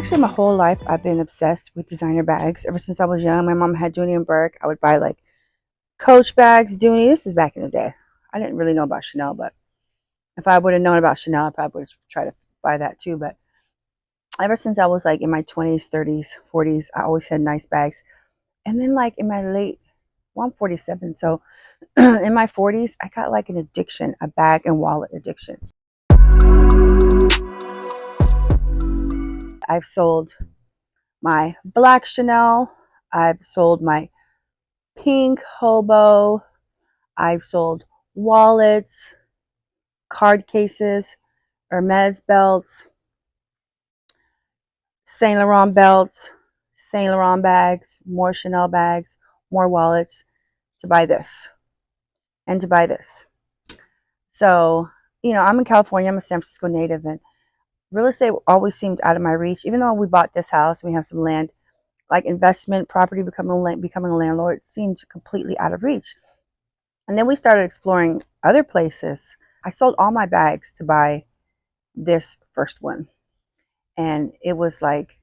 Actually, my whole life I've been obsessed with designer bags. Ever since I was young, my mom had Dooney and Burke. I would buy like Coach bags, Dooney. This is back in the day. I didn't really know about Chanel, but if I would have known about Chanel, I probably would have tried to buy that too. But ever since I was like in my 20s, 30s, 40s, I always had nice bags. And then like in my late, well, I'm 47, so in my 40s, I got like an addiction, a bag and wallet addiction. I've sold my black Chanel. I've sold my pink hobo. I've sold wallets, card cases, Hermes belts, Saint Laurent belts, Saint Laurent bags, more Chanel bags, more wallets to buy this and to buy this. So, I'm in California. I'm a San Francisco native, and real estate always seemed out of my reach. Even though we bought this house, we have some land, like investment property, becoming a landlord seemed completely out of reach. And then we started exploring other places. I sold all my bags to buy this first one, and it was like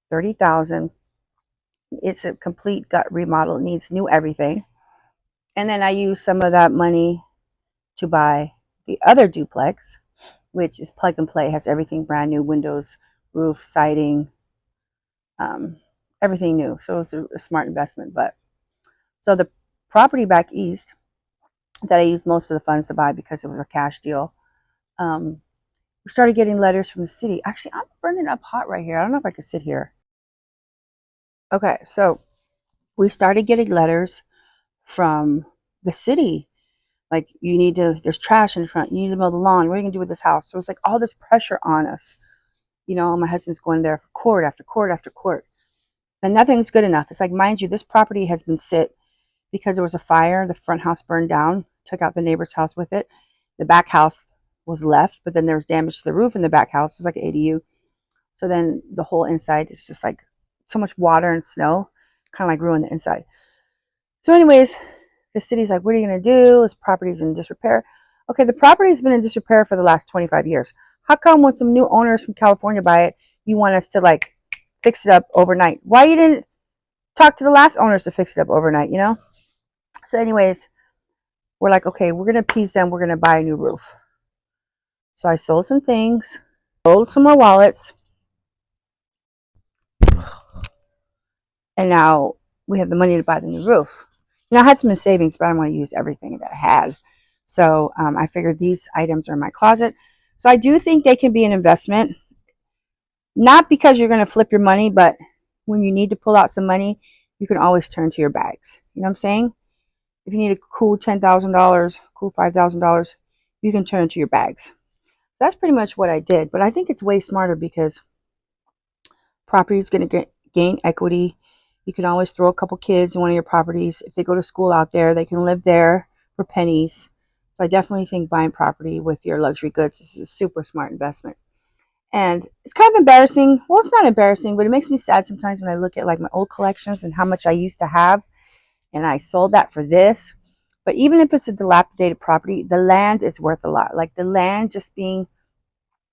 30,000. It's a complete gut remodel. It needs new everything. And then I used some of that money to buy the other duplex, which is plug and play. It has everything brand new: windows, roof, siding, um, everything new. So it was a smart investment. But so the property back east that I used most of the funds to buy because it was a cash deal. We started getting letters from the city. Actually, I'm burning up hot right here. I don't know if I could sit here. Okay, so we started getting letters from the city. Like, there's trash in front. You need to mow the lawn. What are you going to do with this house? So it's like all this pressure on us. My husband's going there for court after court after court. And nothing's good enough. It's like, mind you, this property has been sit because there was a fire. The front house burned down, took out the neighbor's house with it. The back house was left, but then there was damage to the roof in the back house. It's like an ADU. So then the whole inside is just like so much water and snow, kind of like ruined the inside. So anyways, the city's like, what are you going to do? This property's in disrepair. Okay, the property's been in disrepair for the last 25 years. How come when some new owners from California buy it, you want us to like fix it up overnight? Why you didn't talk to the last owners to fix it up overnight, So anyways, we're like, okay, we're going to appease them. We're going to buy a new roof. So I sold some things, sold some more wallets, and now we have the money to buy the new roof. I had some in savings, but I don't want to use everything that I had. So I figured these items are in my closet. So I do think they can be an investment, not because you're going to flip your money, but when you need to pull out some money, you can always turn to your bags. You know what I'm saying? If you need a cool $10,000, cool $5,000, you can turn to your bags. That's pretty much what I did. But I think it's way smarter because property is going to gain equity. You can always throw a couple kids in one of your properties. If they go to school out there, they can live there for pennies. So I definitely think buying property with your luxury goods is a super smart investment. And it's kind of embarrassing. Well, it's not embarrassing, but it makes me sad sometimes when I look at like my old collections and how much I used to have, and I sold that for this. But even if it's a dilapidated property, the land is worth a lot. Like the land just being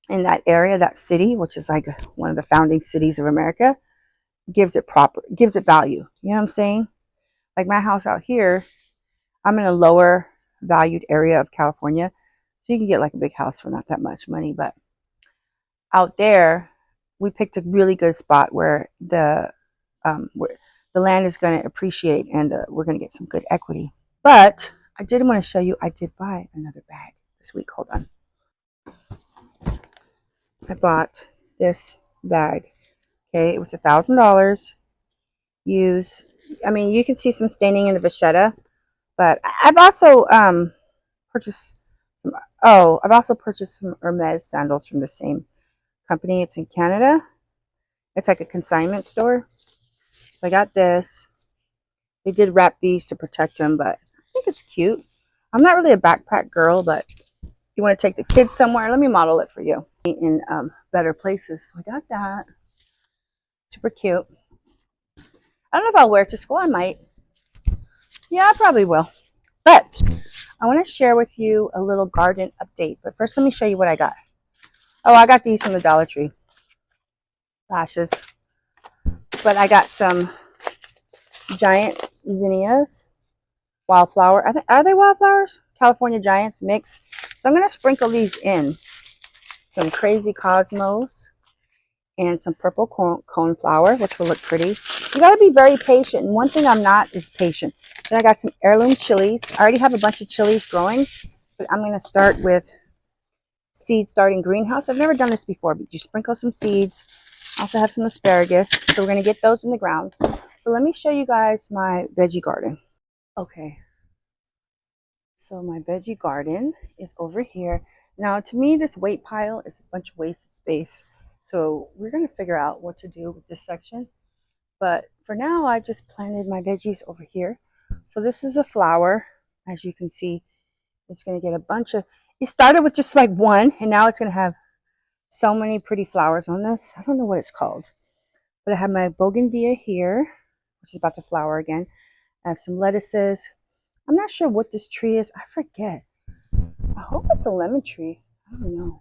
in that area, that city, which is like one of the founding cities of America, gives it value. You know what I'm saying? Like my house out here, I'm in a lower valued area of California, so you can get like a big house for not that much money. But out there, we picked a really good spot where the land is going to appreciate, and we're going to get some good equity. But I did want to show you, I did buy another bag this week. Hold on. I bought this bag. Okay, it was $1,000 used. I mean, you can see some staining in the vachetta, but I've also purchased some. Oh, I've also purchased some Hermes sandals from the same company. It's in Canada. It's like a consignment store. So I got this. They did wrap these to protect them, but I think it's cute. I'm not really a backpack girl, but if you want to take the kids somewhere, let me model it for you in better places. So I got that. Super cute. I don't know if I'll wear it to school. I might. Yeah, I probably will. But I want to share with you a little garden update. But first, let me show you what I got. Oh, I got these from the Dollar Tree. lashes. But I got some giant zinnias, wildflower. Are they wildflowers? California Giants mix. So I'm going to sprinkle these in. Some crazy cosmos and some purple coneflower, which will look pretty. You got to be very patient. And one thing I'm not is patient. Then I got some heirloom chilies. I already have a bunch of chilies growing, but I'm going to start with seed starting greenhouse. I've never done this before, but you sprinkle some seeds. I also have some asparagus. So we're going to get those in the ground. So let me show you guys my veggie garden. Okay. So my veggie garden is over here. Now, to me, this weight pile is a bunch of wasted space. So we're going to figure out what to do with this section. But for now, I just planted my veggies over here. So this is a flower. As you can see, it's going to get a bunch of, it started with just like one, and now it's going to have so many pretty flowers on this. I don't know what it's called. But I have my bougainvillea here, which is about to flower again. I have some lettuces. I'm not sure what this tree is. I forget. I hope it's a lemon tree. I don't know.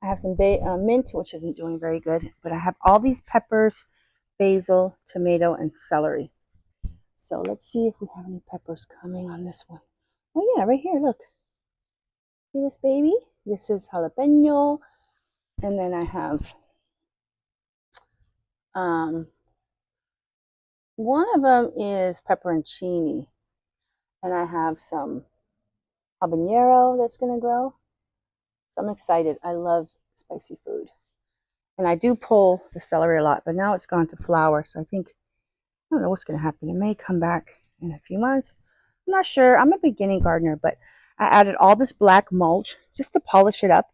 I have some mint, which isn't doing very good. But I have all these peppers, basil, tomato, and celery. So let's see if we have any peppers coming on this one. Oh yeah, right here, look. See this baby? This is jalapeno. And then I have one of them is pepperoncini. And I have some habanero that's going to grow. So I'm excited. I love spicy food. And I do pull the celery a lot, but now it's gone to flower. So I think, I don't know what's going to happen. It may come back in a few months. I'm not sure. I'm a beginning gardener, but I added all this black mulch just to polish it up.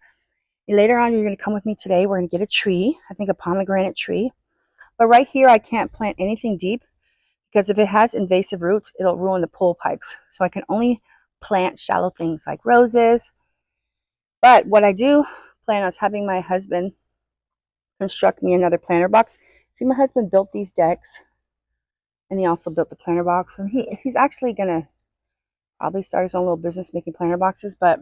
And later on, you're going to come with me today. We're going to get a tree, I think a pomegranate tree. But right here, I can't plant anything deep because if it has invasive roots, it'll ruin the pole pipes. So I can only plant shallow things like roses. But what I do plan on is having my husband construct me another planter box. See, my husband built these decks, and he also built the planter box. And he's actually going to probably start his own little business making planter boxes, but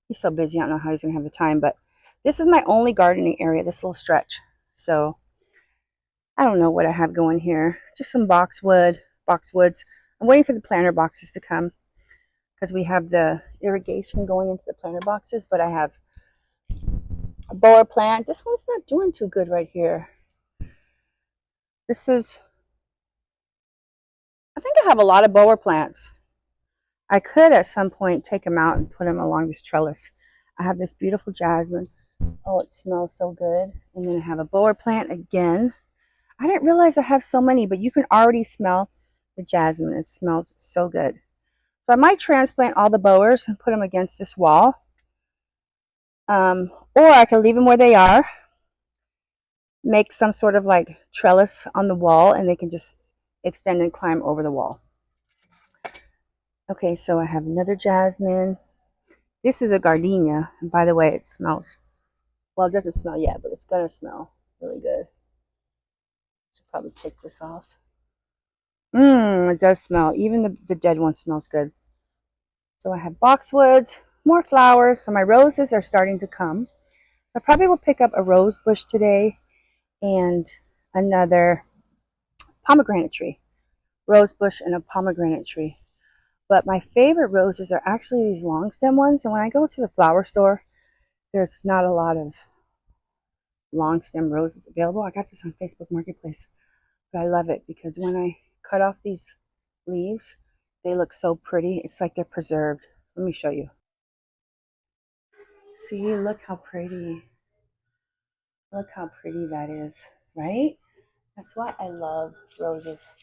he's so busy, I don't know how he's going to have the time. But this is my only gardening area, this little stretch. So I don't know what I have going here. Just some boxwoods. I'm waiting for the planter boxes to come because we have the irrigation going into the planter boxes, but I have a bower plant. This one's not doing too good right here. I think I have a lot of bower plants. I could at some point take them out and put them along this trellis. I have this beautiful jasmine. Oh, it smells so good. And then I have a bower plant again. I didn't realize I have so many, but you can already smell the jasmine. It smells so good. So I might transplant all the bowers and put them against this wall. Or I can leave them where they are. Make some sort of like trellis on the wall, and they can just extend and climb over the wall. Okay, so I have another jasmine. This is a gardenia, and by the way, it smells, well, it doesn't smell yet, but it's gonna smell really good. Should probably take this off. It does smell. Even the dead one smells good. So I have boxwoods, more flowers. So my roses are starting to come. So I probably will pick up a rose bush today and another pomegranate tree. Rose bush and a pomegranate tree. But my favorite roses are actually these long stem ones. And when I go to the flower store, there's not a lot of long stem roses available. I got this on Facebook Marketplace. But I love it because when I cut off these leaves, they look so pretty. It's like they're preserved. Let me show you. See, look how pretty. Look how pretty that is, right? That's why I love roses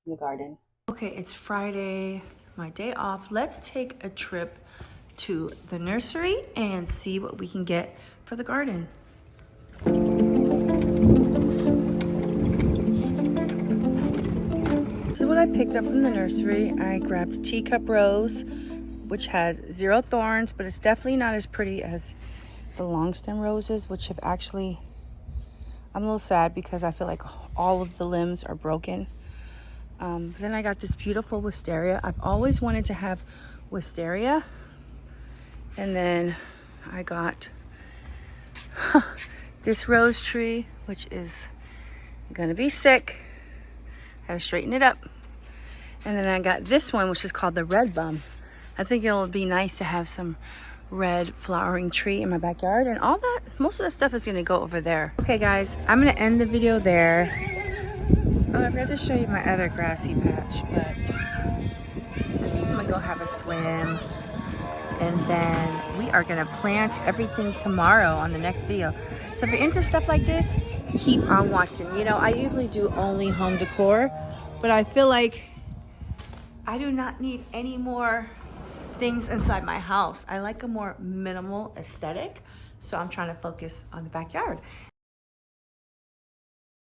in the garden. Okay, it's Friday, my day off. Let's take a trip to the nursery and see what we can get for the garden. This is what I picked up from the nursery. I grabbed a teacup rose, which has 0 thorns, but it's definitely not as pretty as the long stem roses, which have actually, I'm a little sad because I feel like all of the limbs are broken. Then I got this beautiful wisteria. I've always wanted to have wisteria. And then I got this rose tree, which is gonna be sick. Gotta straighten it up. And then I got this one, which is called the red bum. I think it'll be nice to have some red flowering tree in my backyard, and all that, most of the stuff is gonna go over there. Okay guys, I'm gonna end the video there. Oh, I forgot to show you my other grassy patch, but I think I'm gonna go have a swim. And then we are gonna plant everything tomorrow on the next video. So if you're into stuff like this, keep on watching. You know, I usually do only home decor, but I feel like I do not need any more things inside my house. I like a more minimal aesthetic, so I'm trying to focus on the backyard.